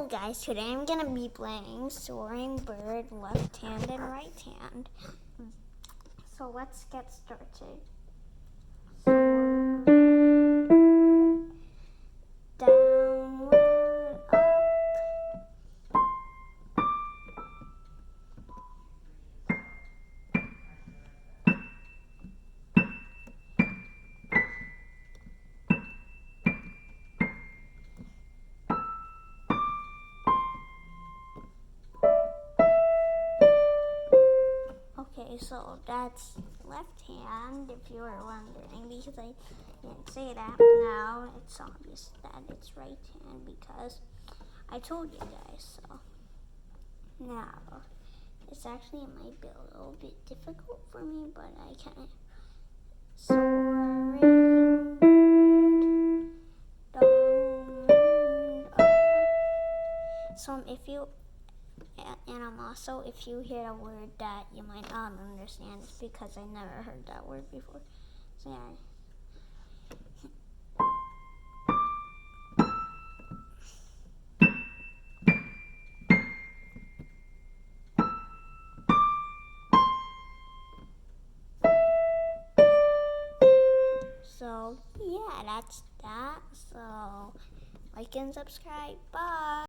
Hello guys, today I'm going to be playing Soaring Bird left hand and right hand. So let's get started. Downward, up. Okay, so that's left hand, if you were wondering, because I didn't say that. Now it's obvious that it's right hand because I told you guys so. Now, it's actually might be a little bit difficult for me, but I can. Soaring bird, down, up. So also, if you hear a word that you might not understand, it's because I never heard that word before. So yeah. So yeah, that's that. So like and subscribe. Bye.